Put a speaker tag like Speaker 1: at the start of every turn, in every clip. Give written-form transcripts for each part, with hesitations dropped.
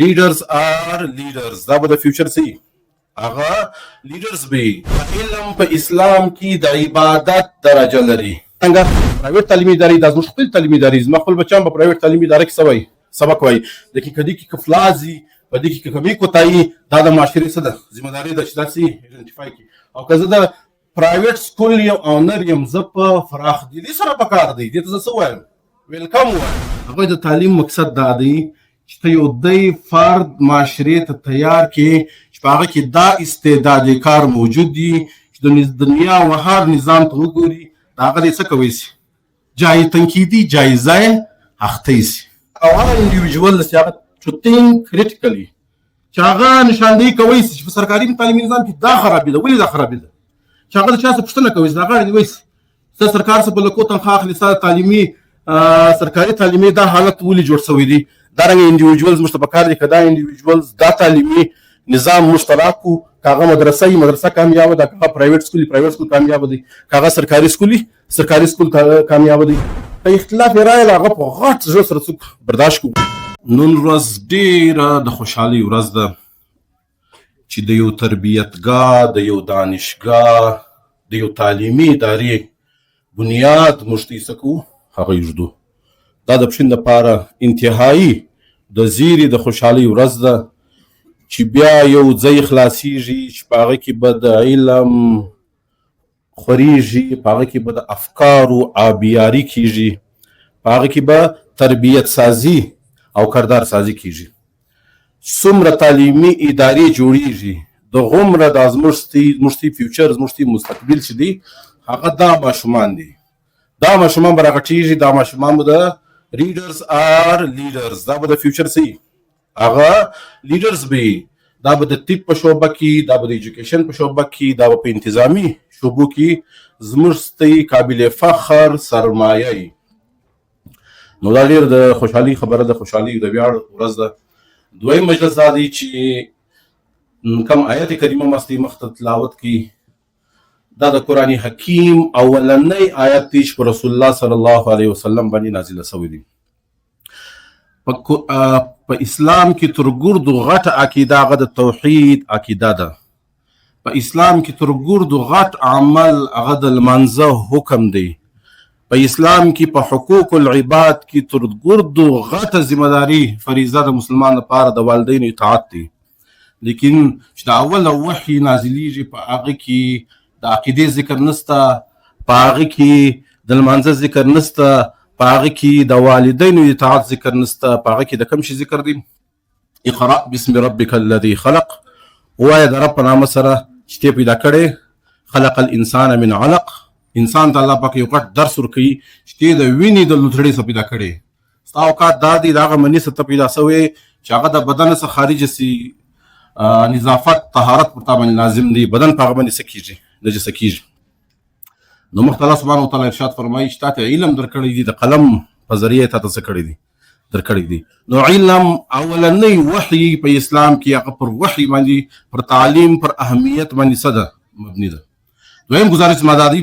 Speaker 1: readers are leaders. دا به د فیوچر سي هغه لیډرز به علم په اسلام کې د عبادت درجه لري. څنګه پرایویټ تعلیمي ادارې د زموږ خپل تعلیمي ادارې زما خپل بچیان په پرایویټ تعلیمي اداره کې سوی سبق وایي لیکن کدی کې کفلازي په دې کې کمی کوتاهي دا د معاشرې څه ده ذمہ داري ده چې داسې ایډنټیفای کړي. او که زه د پرایویټ سکول یم اونر یم زه په فراخ دلي سره پکار دی دې ته زه څه وایم ویلکم وایم. هغوی د تعلیم مقصد دا دی چې ته یو دی فرد معاشرې ته تیار کړې چې په هغه کې دا استعداد کار موجود دي چې د دنیا او هر نظام ته وګوري د هغه دی څه کوی سي جای تنقیدي جایزه یې اختی سي. او هغه انډیویژوال چې هغه to think critically چې هغه نشاندهي کوی سي چې په سرکاري تعلیمي نظام کې دا خرابي ده ولې دا خرابي ده چې هغه د چا څه پوښتنه کوي چې دا غاړې نیوی سي څه سرکار څه په لکو تنخواه اخلي څه تعلیمي سرکاري تعلیمي دا حالت ولې جوړ شوی دی. دارنګه انډیویژوالز موږ ته پکار دي که دا انډیویژوالز دا تعلیمي نظام مشترک وو که هغه مدرسه کامیابه ده که هغه پرایویټ سکول کامیابه دی که هغه سرکاري سکول کامیابه دی که اختلاف یې رایه هغه په غټ زړه سره څوک برداشت کړو. نن ورځ ډېره د خوشحالۍ ورځ ده چې د یو تربیتګاه د یو دانشګاه د یو تعلیمي ادارې بنیاد موږ ته ایسه کوو هغه ایږدو. دا د پښین دپاره انتهایي د زیري د خوشحالۍ ورځ ده چې بیا یو ځای خلاصیږي چې په هغه کې به د علم خورېږي په هغه کې به د افکارو آبیاري کېږي په هغه کې به تربیت سازي او کردار سازي کېږي. څومره تعلیمي ادارې جوړېږي د غومره دا زموږ فیوچر زموږ مستقبل چې دی هغه دا ماشومان دي دا ماشومان به راغټېږي دا ماشومان به د readers are leaders دا به د فیوچر سي هغه لیډرز به دا به د طب په شعبه کې دا به د ایجوکیشن په شعبه کې دا به په انتظامی شعبو کې زموږ قابل فخر سرمایه ای. نو دا ډېر د خوشحالي خبره ده خوشحالي د ویاړ ورځ ده. دویم مجلس دا دی چې کم آیت کریمه مستي مخته تلاوت کی دا د قرآن حکیم اولنی آیت دی چې په رسول الله صلی الله علیه وسلم باندې نازله شوی دی. په اسلام کې تر ګردو غټه عقیده هغه د توحید عقیده ده. په اسلام کې تر ګردو غټ عمل هغه د لمانځه حکم دی. په اسلام کې په حقوق العباد کې تر ګردو غټه ذمہ داری فریضه د مسلمان لپاره د والدینو اطاعت دی. لیکن چې د اول وحی نازلیږي په هغه کې د عقیدې ذکر نسته په هغه کې د لمانځه ذکر نسته په هغه کې د والدینو اطاعت ذکر نسته په هغه کې د کوم شي ذکر دی اقرأ باسم ربک الذي خلق وایه د رب په نامه سره چې ته پیدا کړې خلق الانسان من علق انسان ته الله پاک یو غټ درس ورکوي چې ته د وینې د لوتړې څخه پیدا کړې ستا اوقات دا دی د هغه مني څخه پیدا شوی چې هغه د بدن څخه خارج سي نظافت طهارت پر تا باندې لازم دی بدن په هغه باندې څه کېږي نجسه کېږي. نو مخته الله سبحانه وتعالی ارشاد فرمایي چې تا ته علم درکړی دی د قلم په ذریعه تا ته څه کړی دی درکړی دی. نو علم اولنی وحی په اسلام کې هغه پر وحی باندې پر تعلیم پر اهمیت باندې څه ده مبني ده. دویم گزارش ما دا دی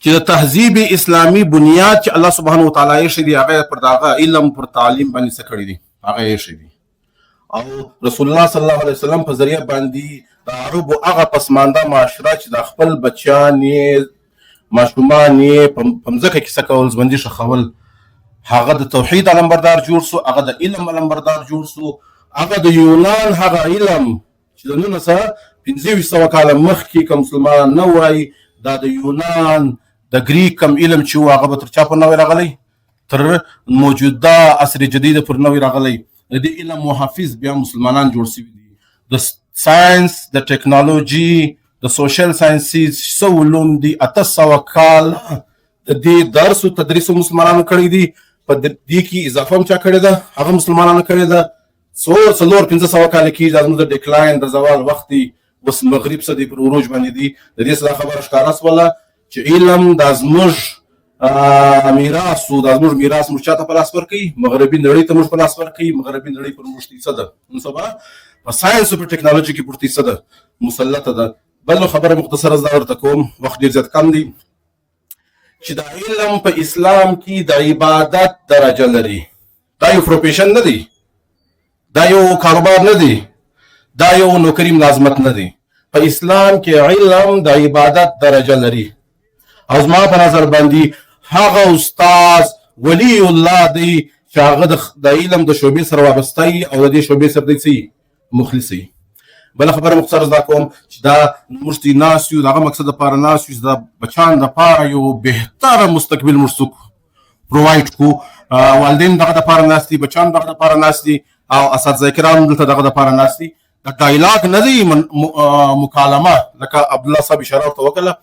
Speaker 1: چې د تهذیب اسلامي بنیاد چې الله سبحانه وتعالی یې شدي هغه پر دغه علم پر تعلیم باندې څه کړی دی هغه یې شدي او رسول الله صلی الله علیه وسلم په ذریعه باندې د عربو هغه پسمانده معاشره چې د خپل بچیان یې ماشومان یې په مځکه کې څه کول ځبندي شخول هغه د توحید علمبردار جوړ سو هغه د علم علمبردار جوړ سو هغه د یونان هغه علم چې د 1950 کاله مخکې کوم مسلمان نه وای دا د یونان د گریک کم علم چې هغه به تر چا پر نوی راغلی تر موجوده عصر جدید پر نوی راغلی د دې علم محافظ بیا مسلمانان جوړ شوي دي. د ساينس د ټیکنالوژي د سوشل ساينسز څو علوم دي 800 کال د دې درس او تدریس مسلمانانو کړی دي په دې کې اضافه هم چا کړی ده هغه مسلمانانو کړی ده 500 کال کې د ډیکلاین د زوال وخت دی اوس مغرب څه دی پر عروج باندې دي د دې سره خبره ښکاره شوله چې علم د زموږ میراث او د زموږ میراث موږ چاته په لاس ورکوي مغربي نړۍ ته موږ په لاس ورکوي مغربي نړۍ پر موږ څه ده نو سبا په ساينس او په ټیکنالوژي کې پورتي څه ده مسلطه ده. بل خبره مختصره زه ورته کوم وخت ډیر زیات کم دی چې د علم په اسلام کې د عبادت درجه لري دا یو پروفیشن نه دی دا یو کاروبار نه دی، دا یو نوکری ملازمت نه دی. په اسلام کې علم د عبادت درجه لري، او زما په نظر باندې هغه استاد ولی الله دی چې هغه د علم د شعبې سره وابسته وي او د دې شعبې سره دی مخلص وي. بله خبره مختصر زده کوم چې دا موږ تی ناست یو د هغه مقصد دپاره ناست یو چې د بچیانو دپاره یو بهتره مستقبل موږ څوک پرووایډ کړو. والدین دغه دپاره ناست دي، بچیان دغه دپاره ناست دي، او اساتذه کرام دلته دغه دپاره ناست دي. د ډایلاګ نه دی مکالمه، لکه عبدالله صاحب اشاره ورته وکړله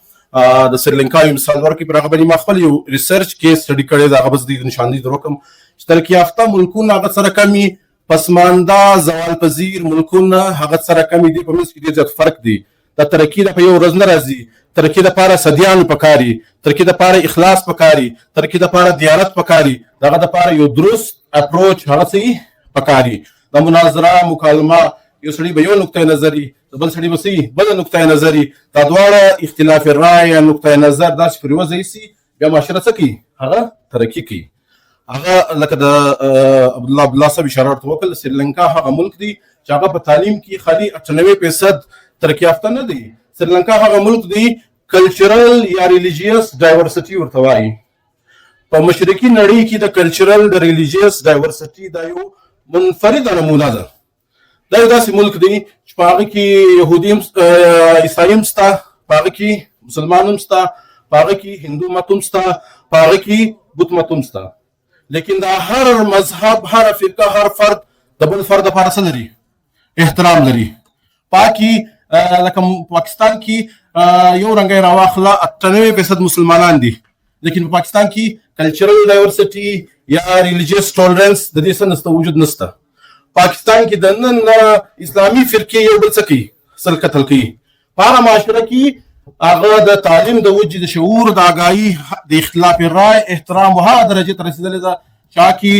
Speaker 1: د سریلنکا یو مثال ورکړي، پر هغه باندې ما خپل یو ریسرچ کیس سټډي کړی دی، هغه بس د نشاندهي در وکړم چې ترقي یافته ملکونه هغه سره کم وي، پسمانده زوال پذیر ملکونه هغه سره کم دي، په منځ کې ډېر زیات فرق دی. د ترقي د په یو ورځ نه راځي، ترقي دپاره صدیان پکاري، ترقي دپاره اخلاص پکاري، ترقي دپاره دیانت پکاري، دغه دپاره یو درست اپروچ هغه څه پکاري. د مناظره مکالمه یو سړي به یو نقطه نظري، د بل سړي به بله نقطه نظري، دا دواړه اختلاف رایه نقطه نظر داسې پرې وځي سي، بیا معاشره څه کوي؟ هغه ترقي کوي. هغه لکه د عبدالله صاحب اشاره ورته وکړه، سریلنکا هغه ملک دی چې هغه په تعلیم کې خالي 98% ترقي یافته نه دی. سریلنکا هغه ملک دی کلچرل یا ریلیجیس ډایورسټي ورته وایي. په مشرقي نړۍ کې د کلچرل د ریلیجیس ډایورسټي دا یو منفرده نمونه ده. دا یو داسې ملک دی چې په هغه کې یهودي هم عیسایي هم شته، په هغه کې مسلمان هم شته، په هغه کې هندو مت هم شته، په هغه کې بت مت هم شته. لیکن دا هر مذهب، هر فرقه، هر فرد د بل فرد لپاره څه لري؟ احترام لري. پاکي لکه پاکستان کې یو رنګه راواخله 98% مسلمانان دي، لیکن په پاکستان کې کلچرل ډایورسټي یا ریلیجیس ټولرنس د دې څه نشته، وجود نشته. پاکستان کې د نن اسلامي فرقې یو بل څه کوي؟ سل قتل کوي. په هغه معاشره کې هغه د تعلیم د وجې د شعور د آګاهي د اختلاف رای احترام و هغه درجې ته رسېدلې ده چې کې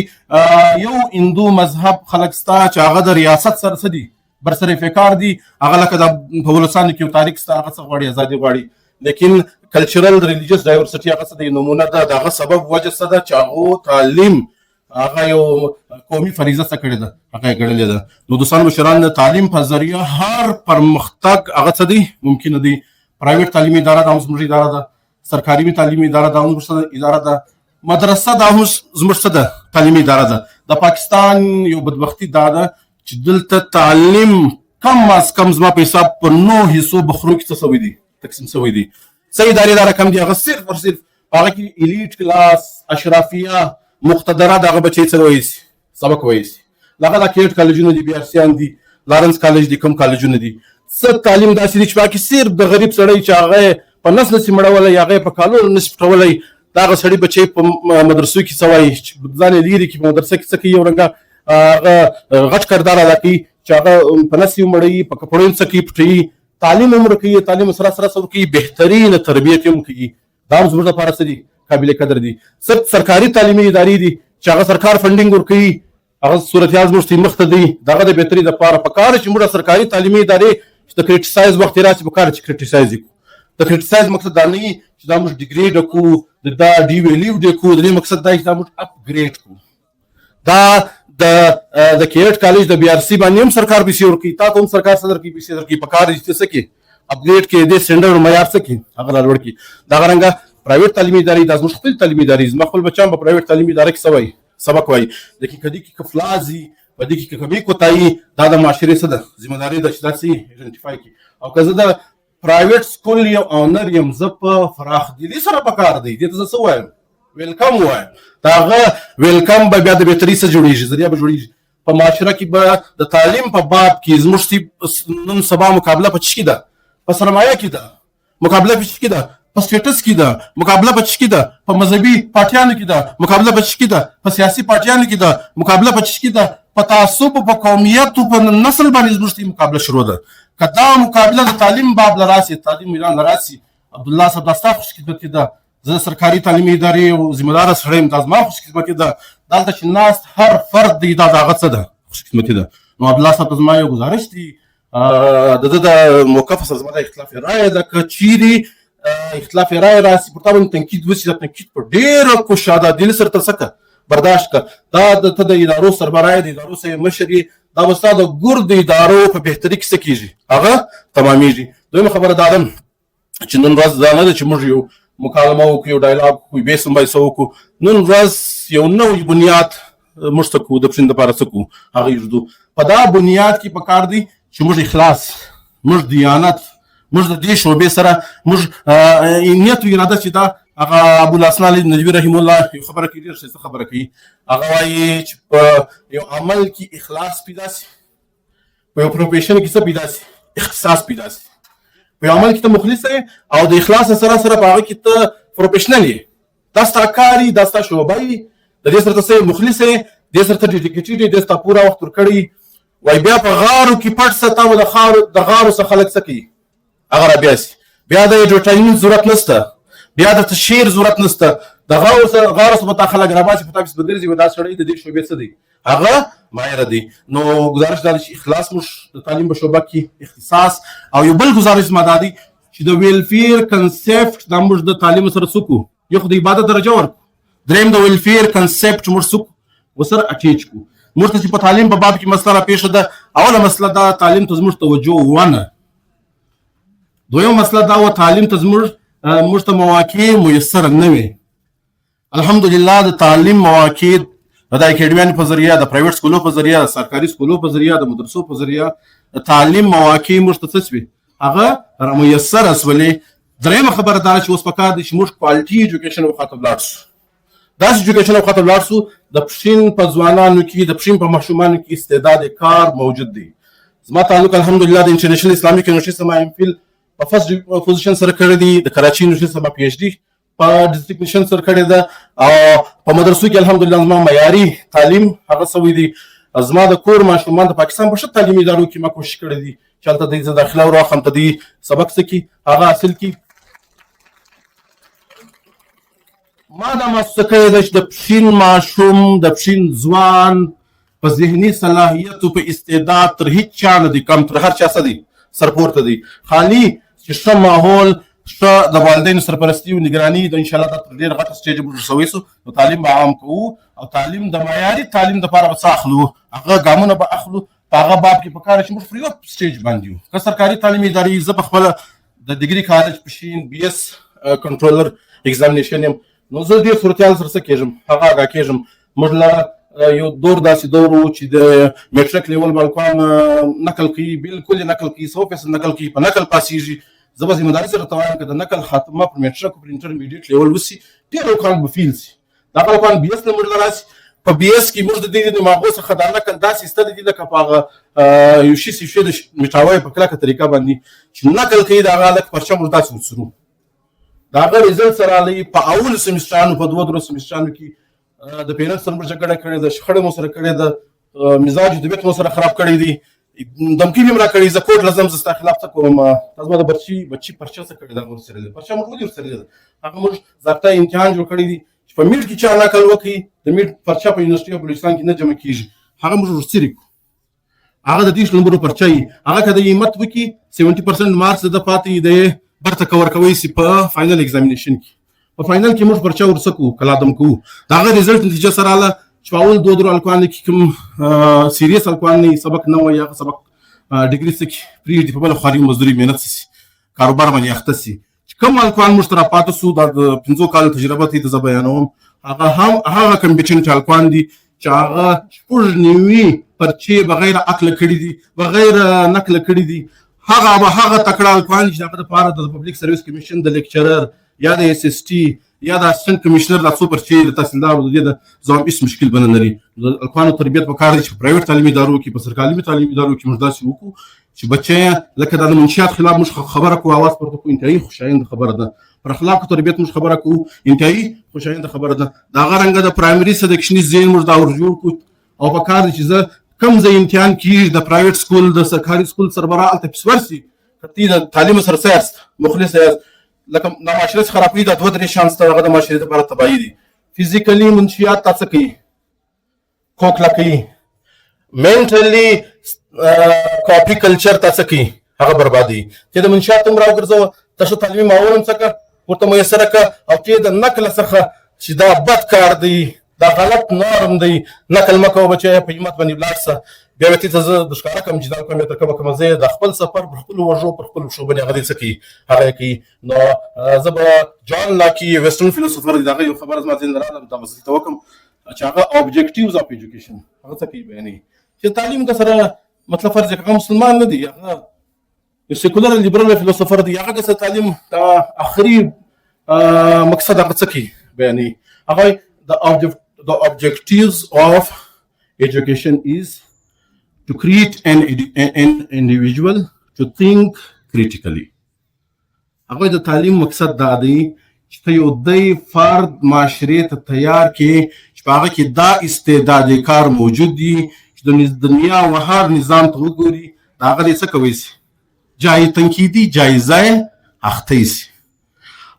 Speaker 1: یو هندو مذهب خلک شته چې هغه د ریاست سره څه دي؟ برسر فکار دي. هغه لکه د په ولسانو کې یو تاریخ شته، هغه څه غواړي؟ ازادي غواړي. لیکن کلچرل ریلیجیس ډایورسټي هغه څه دی؟ نمونه ده. د هغه سبب وجه څه ده؟ چې هغو تعلیم هغه یو قومي فریضه څه کړې ده، هغه یې ګڼلې ده. نو دوستانو مشران، د تعلیم په ذریعه هر پرمختګ هغه څه دی؟ ممکنه دی. پرایویټ تعلیمي اداره دا هم زموږ اداره ده، سرکاري تعلیمي اداره دا هم زموږ اداره ده، مدرسه دا هم زموږ څه ده؟ تعلیمي اداره ده. د پاکستان یو بدبختي دا ده چې دلته تعلیم کم از کم زما په حساب په 9 حصو بخرو کې څه شوی دي؟ تقسیم شوی دي. څه ادارې کم دي؟ هغه صرف او صرف هغه کې الیټ کلاس، اشرافیه، مقتدره دغه بچي څه وایي سي؟ سبق وایي سي. دغه د کیټ کالجونه دي، بي ار سیان دي، لارنس کالج دي، کوم کالجونه دي. څه تعلیم داسې دی چې پکې صرف د غریب سړی چې هغه په نس نسي مړولی، هغه په کالو نسي پټولی، دغه سړي بچی په مدرسو کې څه وایي چې ځان یې لري کې په مدرسه کې څه کوي؟ یو رنګه هغه غټ کردار ادا کوي چې هغه په نس یې ومړوي، په کپړو یې څه کوي؟ پټوي. تعلیم هم ورکوي، تعلیم سره سره څه ورکوي؟ بهترینه تربیت هم کوي. دا هم زموږ لپاره څه دي؟ قابل قدر دي. صرف سرکاري تعلیمي ادارې دي چې هغه سرکار فنډینګ ورکوي، هغه صورتحال زموږ مخ ته دی. دغه د بهتري دپاره پکار چې موږ سرکاري تعلیمي ادارې چې د کریټیسایز وخت یې راشي، پکار چې کریټیسایز یې کړو. د کریټیسایز مقصد دا نه وي چې دا موږ ډیګریډ کړو، دا ډي ویلیو ډې کړو. د دې مقصد دا چې دا موږ اپګریډ کړو. دا د کیټ کالج د بي ار سي باندې هم سرکار پیسې ورکوي، تا ته هم سرکار څه درکوي؟ پیسې درکوي. پکار دي چې څه کړي؟ اپګریډ کړي، د سټنډرډ معیار څه کړي؟ هغه را لوړ کړي. دغه رنګه پرایویټ تعلیمي ادارې دا زموږ خپل تعلیمي ادارې، زما خپل بچیان په پرایویټ تعلیمي اداره کې څه وایي؟ سبق وایي. لیکن که دې کې کفلازي، په دې کې کمی کوتاهي، دا د معاشرې څه ده؟ ذمه داري ده چې دا څه ایډنټیفای کړي. او که زه د پرایویټ سکول یو اونر یم، زه په فراخ دلي سره پکار دی دې ته زه څه وایم؟ ویلکم وایم. د هغه ویلکم به بیا د بهتري څه جوړېږي؟ ذریعه به جوړېږي. په معاشره کې به د تعلیم په باب کې زموږ نن سبا مقابله په څه کې ده؟ په سرمایه کې ده. مقابله په څه کې ده؟ په سټیټس کې ده. مقابله په څه کې ده؟ په مذهبي پارټیانو کې ده. مقابله په څه کې ده؟ په سیاسي پارټیانو کې ده. مقابله په څه کې ده؟ په تعصب، په قومیت او په نسل باندې زموږ مقابله شروع ده. که دا مقابله د تعلیم باب لراسي، تعلیم ایران لراسي، عبدالله صاحب دا ستا خوش خدمت کې ده. زه سرکاري تعلیمي ادارې او ذمه داره سړی یم، دا زما خوش خدمت کې ده. دلته چې ناست هر فرد دی، دا د هغه څه ده؟ خوش خدمتي ده. نو عبدالله صاحب ته زما یو ګزارش دی، د ده د موقف سره زما د اختلاف رایه ده. که چیرې اختلاف رایه راسي، پر تا باندې تنقید وشي، دا تنقید په ډېره کوشاده دل سره ترسره کړه، برداشت کړه دا ته د ادارو سربراه د ادارو سره مشر دا به ستا د ګور د ادارو په بهتري کې څه کېږي هغه تمامیږي. دویمه خبره دا ده چې نن ورځ دا نه ده چې موږ یو مکالمه وکړو یو ډایلاګ وکړو بیا سم څه وکړو. نن ورځ یو نوی بنیاد موږ څه کوو د پښین دپاره څه کوو هغه ایږدو. په دا بنیاد کې پکار دی چې موږ اخلاص موږ دیانت موږ د دې شعبې سره موږ نیت و اراده چې دا هغه ابوالحسن علي ندوي رحم الله یو خبره کوي ډېر ښایسته خبره کوي. هغه وایي چې په یو عمل کې اخلاص پیدا سي په یو پروفیشن کې څه پیدا سي اختصاص پیدا سي. په یو عمل کې ته مخلص یې او د اخلاص سره سره په هغه کې ته پروفیشنل یې دا ستا کار یي دا ستا شعبه یي د دې سره ته څه مخلص یې دې سره ته ډیډیکیټډ یې دې ستا پوره وخت ورکړی وایي بیا په غارو کې پټ څه ته د غارو څخه خلک څه کوي هغه رابیا سي. بیا د ایډورټایزمنټ ضرورت نشته بیا د شعر ضرورت نشته د غارو څخه به تا خلک راباسي په تا پسې به ګرځي دا سړی د دې شعبې څه دی هغه ماهره دی. نو ګزارش دا چې اخلاص موږ د تعلیم په شعبه کې اختصاص او یو بل ګزارش زما دا دی چې د ویلفیر کنسپټ دا موږ د تعلیم سره څه کوو یو خو د عبادت درجه ورکړو دریم د ویلفیر کنسپټ موږ څه کوو ورسره اټیچ کوو. موږ ته چې په تعلیم په باب کې مسله راپېښه ده اوله مسله دا تعلیم ته زموږ توجه ونه. دویمه مسله دا و تعلیم ته موږ ته مواقع میسر نه وي. الحمدلله د تعلیم مواقع د اکیډمیانو په ذریعه د پرایویټ سکولو په ذریعه د سرکاري سکولو په ذریعه د مدرسو په ذریعه د تعلیم مواقع موږ ته څه شوي هغه رامیسره شولې. درېیمه خبره دا چې اوس پکار دی چې موږ کوالټي ایجوکیشن وخواته ولاړ سو داسې ایجوکیشن وخواته ولاړ سو د پښین په ځوانانو کې د پښین په ماشومانو کې استعداد کار موجود دی. زما تعلق الحمدلله د انټرنیشنل اسلامیک یونیورسټي سره ما ایم فیل په فرست پوزیشن سره کړی دی د کراچي یونیورسټي سره ما پی ایچ ډي په ډسټینکشن سره کړی ده او په مدرسو کې الحمدلله زما معیاري تعلیم هغه سوی دی. زما د کور ماشومان د پاکستان په ښه تعلیمي ادارو کې ما کوشش کړی دی چې هلته دوی زه داخله وراخلم ته دوی سبق څه کړي هغه حاصل کړي. ما دا محسوسه کړې ده چې د پښین ماشوم د پښین ځوان په ذهني صلاحیت او په استعداد تر هیڅ چا نه دی کم تر هر چا څه دی سرپورته دی. خالي چې ښه ماحول ښه د والدینو سرپرستي او نګراني د انشاءالله دا تر ډېر غټه سټیج موږ رسوی سو نو تعلیم به عام کوو او تعلیم د معیاري تعلیم دپاره به څه اخلو هغه ګامونه به اخلو په هغه باب کې پکار چې موږ پر یو سټیج باندې یو که سرکاري تعلیمي ادارې زه په خپله د ډګري کالج پښین بي اس کنټرولر ایگزامینیشن یم نو زه ډېر صورتحال سره څه کېږم هغه آګاه کېږم. موږ له یو دور داسې دور و چې د میټرک لیول بالکان نقل کوي بالکل نقل کوي 100% نقل کوي په نقل پاسیږي. زه به ذمه داري سره ته وایم که د نقل خاتمه پر میټرک پر انټرمیډیټ لیول وسي ډېر اوقات به فیل سي دا بالکان بي اس نه موږ له راسي په بي اس کې موږ د دې د ماغو څخه دا نقل داسې ایستلی دي لکه په هغه یو شي سیفې د میټاوی په کلکه طریقه باندې چې نقل کوي د هغه هلک پرچه موږ داسې ورسرو د هغه ریزلټ سره راغلی په اولو سیمسټرانو په 2 سیمسټرانو کې د پیرنټس سره موږ جګړه کړې ده شخړه مو سره کړې ده مزاج طبیعت مو سره خراب کړی دی دمکی به مې راکړې زه کوټ لازم زه ستا خلاف څه کوم تا زما د بچي پرچه څه کړې ده هغه ورسره ده پرچه موږ ولې ورسره ده هغه موږ ضابطه امتحان جوړ کړی دی چې په میټ کې چا نقل وکړي د میټ پرچه په یونیورسټي اف بلوچستان کې نه جمع کېږي هغه موږ ورسره کړو هغه د 30 نمبرو پرچه وي هغه که د همت وکړي 70% مارکس د پاتې د برته کور کوی سي په فاینل ایگزامینیشن کې په فاینل کې موږ پرچه ورسکو کلادم کوو د هغه ریزلټ نتیجه سره رااله چې په اول 2 الکوان کې کوم سیریس الکوان نه سبق نه وایي هغه سبق ډیګري څه کې پرېږدي په بله خواري مزدوري مهنت سي کاروبار باندې اخته سي چې کوم الکوان موږ ته راپاته سو د 5 کالو تجربه ته زه بیانوم هغه کمپیټنټ الکوان دي چې هغه 90 پرچې بغیر عقل کړي دي بغیر نقل کړي دي هغه تکړه الکوان چې هغه لپاره د پبلک سرویس کمیشن د لیکچرر یا د اس اس ټي یا د اسسټنټ کمشنر د سوپر چیر د تحصیلدار د دې د ځواب هیڅ مشکل بنه لري د الکوانو تربیت په کار دي چې پرایویټ تعلیمي ادارو کې په سرکاري تعلیمي ادارو کې موږ داسې وکړو چې بچي لکه د منشیات خلاف موږ خبره کوو اواز پورته کوو انتهایی خوشایند خبره ده پر اخلاقو تربیت موږ خبره کوو انتهایی خوشایند خبره ده د هغه رنګه د پرایمري سلیکشني ذهن موږ دا ور جوړ کړو او په کار دي چې زه کم ځای امتحان کېږي د پرایویټ سکول د سرکاري سکول سربراه هلته پس ورسي که د تعلیم سره څه یاست مخلص یاست لکه د معاشرت خرابوي د 2-3 شانس ته هغه د معاشرت لپاره تباهي دي فزیکلی منشیات تا څه کوي کوکله کوي منټلی کاپي کلچر تا څه کوي هغه بربادي چې د منشیات هم راوګرځوه ته ښه تعلیمي ماحول هم څه کړه ورته میسره کړه او چې د نقل څخه چې دا بد کار دی دا غلط نورم دی. نقل مه کوه بچیه په همت باندې ولاړ شه. بیا به ته زه د ښکاره کړم چې دا کومه تر کومه ځای د خپل سفر پر خپلو وږو پر خپلو پښو باندې هغه دی څه کوي هغه یې کوي. نو زه به جان لاکي ویسټرن فیلسوفر دی د هغه یو خبره زما ذهن ته راغله دغه ته وکړم چې هغه اوبجیکټیوز اف ایجوکیشن هغه څه کوي بیانوي چې تعلیم که سره مطلب فرض کړه مسلمان نه دی هغه یو سیکولر لیبرل فیلسوفر دی هغه که تعلیم د اخري مقصد هغه څه کوي بیانوي. هغه the objectives of education is to create an individual to think critically. هغه د تعلیم مقصد دا دی چې ته یو دی فرد معاشرې ته تیار کړې چې په هغه کې دا استعداد کار موجود دی چې د دنیا و هر نظام ته وګوري د هغه دی څه کوی شي جای تنقیدي جایزه اختی شي.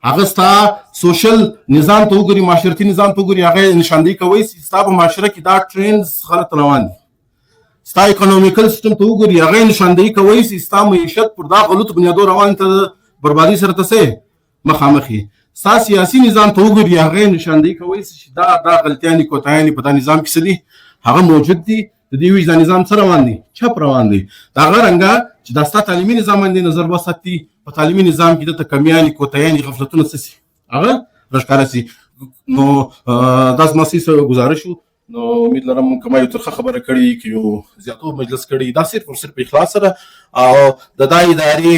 Speaker 1: هغه ستا سوشل نظام ته وګوري معاشرتي نظام ته وګوري هغه نشاندهي کوی شي ستا په معاشره کې دا ټرینډز غلط روان دي. ستا اکونومیکل سیستم ته وګوري هغه نشاندهي کوی شي ستا معیشت پر دا غلطو بنیادو روان ته بربادي سره ته څه مخامخ یې. ستا سیاسي نظام ته وګوري هغه نشاندهي کوی شي چې دا غلطیانې کوتاهیانې په دا نظام کې څه دي هغه موجود دي. د دې وجې دا نظام څه روان دی چپ روان دی. د هغه رنګه چې دا ستا تعلیمي نظام باندې نظر وساتي په تعلیمي نظام کې دلته کمیانې کوتاهیانې غفلتونه څه شي هغه راښکاره شي. نو دا زما څه ګزارش و. نو امید لرم که ما یو ترخه خبره کړې که یو زیاتو مجلس کړی دا صرف او صرف اخلاص سره او د دا ادارې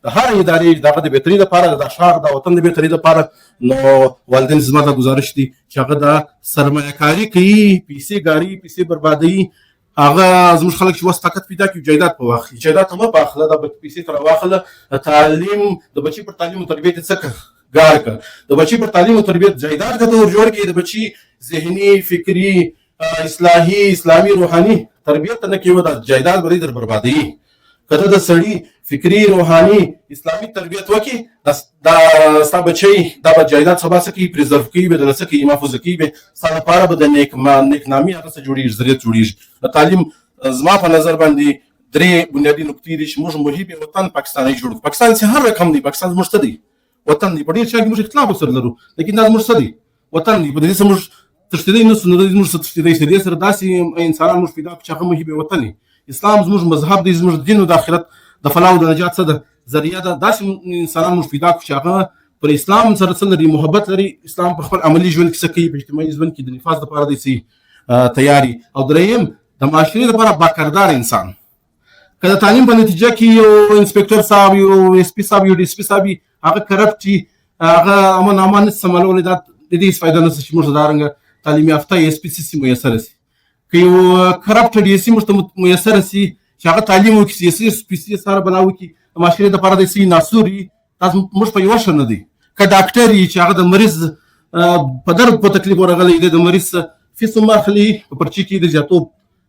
Speaker 1: د هر ادارې دغه د بهتري لپاره د ښار د وطن د بهتري لپاره. نو والدین زما دا ګزارش دی چې هغه د سرمایه کاري کوي پیسې ګاري پیسې بربادوي هغه زموږ خلک چې وس طاقت پیدا کړي جایداد په واخلي جایداد ته مه په اخله دا پیسې ترې واخله تعلیم د بچي پر تعلیم او تربیت یې څه کړه ګار کړه د بچي پر تعلیم او تربیت جایداد که ته ور جوړ کړي د بچي ذهني فکري اصلاحي اسلامي روحاني تربیت ته نه کېږي دا جایداد به در بربادوي. که ته د سړي فکري روحاني اسلامي تربیت وکړي دا ستا بچی دا به جایداد سبا څه کوي پرزرو کوي به دله څه کوي محفوظه کوي به ستا لپاره به د نیکنامي هغه څه جوړېږي ذریعت جوړېږي. د تعلیم زما په نظر باندې درې بنیادي نقطې دي چې موږ محب وطن پاکستاني جوړ کړو. پاکستان چې هر رقم دی پاکستان زموږ څه دی وطن دی. په ډېر شیانو کې موږ اختلاف ورسره لرو لیکن دا زموږ څه دی وطن دی. په دې څه موږ تښتېدی نه سو نو زموږ څه تښتېدی چې دې سره داسې انسانان موږ پیدا کړو چې هغه محب وطن دي. اسلام زموږ مذهب دی زموږ دین او د آخرت د فلاح او د نجات څه ده ذریعه ده. داسې انسانان موږ پیدا کړو چې هغه پر اسلام سره څه لري محبت لري. اسلام په خپل عملي ژوند کې څه کوي په اجتماعي ژوند کې د نفاذ لپاره دی چې تیاري. او دریم د معاشرې لپاره باکردار انسان که د تعلیم په نتیجه کې یو انسپکټر صاحب یو اس پي صاحب یو ډي اس پي صاحب هغه کرپټ وي هغه امن امان نه سمولولی دا د دې هېڅ فایده نشته چې موږ ته دارنګه تعلیم یافته اس پي سي میسره شي. که یو کرپټ ډي اس سي موږ ته میسره شي چې هغه تعلیم وکړي سیاسي سپیسي سره بلا وکړي د معاشرې دپاره د سي ناسور وي دا موږ په یوه ښه نه دی. که ډاکټر وي چې هغه د مریض په درد په تکلیف ورغلی دی د مریض فیس هم اخلي په پرچي کې د زیاتوب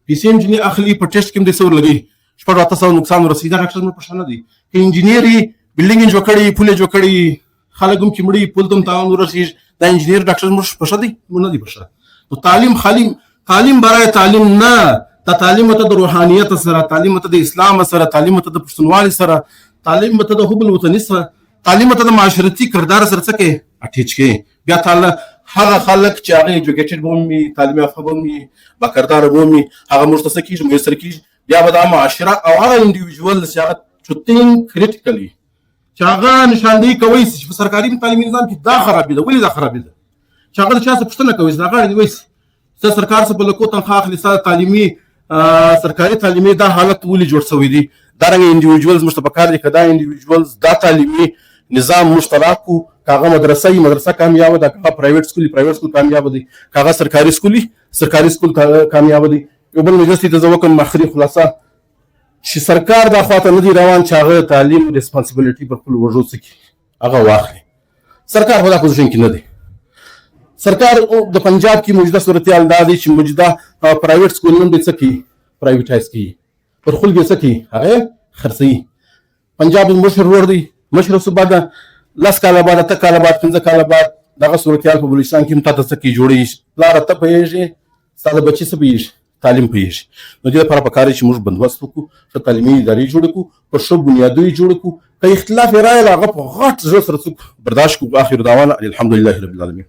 Speaker 1: پیسې هم ځینې اخلي په ټیسټ کې هم د څه ورلګوي 800 نقصان ورسوي. دا ډاکټر موږ په ښه نه دی. که انجینیر وي بلډینګ یې جوړ کړی پول یې جوړ کړي خلک هم چې مړي پول ته هم تاوان ورسېږي دا انجینیر ډاکټر موږ په ښه دی موږ نه دی په ښه. نو تعلیم برای تعلیم نه دا تعلیم ته د روحانیت سره تعلیم ته د اسلام سره تعلیم ته د پښتونوالي سره تعلیم ته د حب الوطني سره تعلیم ته د معاشرتي کردار سره څه کوي اټیچ کوي. بیا تعالی هغه خلک چې هغه ایجوکیټډ به هم وي تعلیم یافته به هم وي باکرداره به هم وي هغه موږ ته څه کېږي میسر کېږي. بیا به دا معاشره او هغه انډیویژوال چې هغه to think critically چې هغه نشاندهي کوی شي چې په سرکاري تعلیمي نظام کې دا خرابي ده ولې دا خرابي ده چې هغه د چا څه پوښتنه کوي چې دا غاړې نیوی شي څه سرکار څه په لکو تنخوا اخلي ستا تعلیمي سرکاري تعلیمي دا حالت ولې جوړ شوی دی. دارنګه انډیویژوالز موږ ته پکار دي که دا انډیویژوالز دا تعلیمي نظام مشترک کړو که هغه مدرسه کامیابه ده که هغه پرایویټ سکول کامیابه دی که هغه سرکاري سکول کامیابه دی. یو بل مجلس ته زه وکړم آخري خلاصه چې سرکار دا خواته نه دی روان چې هغه تعلیم ریسپانسبلیټي پر خپلو وږو څه کړي هغه واخلي. سرکار په دا پوزیشن کې نه دی. سرکار د پنجاب کې موجوده صورتحال دا دی چې موجوده پرایویټ سکولونه به څه کوي پرایویټایز کوي پر خلکو یې څه کوي هغه خرڅوي. پنجاب مشر ورور دی مشر صوبه ده 10 کاله بعد 8 کاله بعد 15 کاله بعد دغه صورتحال په بلوچستان کې هم تا ته څه کوي جوړېږي پلاره ته پوهېږي ستا د بچي څه پوهېږي تعلیم پوهېږي. نو دې لپاره پکار دی چې موږ بندوبست وکړو ښه تعلیمي ادارې جوړې کړو په ښه بنیادو یې جوړې کړو که اختلاف یې رایه هغه په غټ زړه سره څوک برداشت کړو. آخر دعوانا الحمدلله رب العالمین.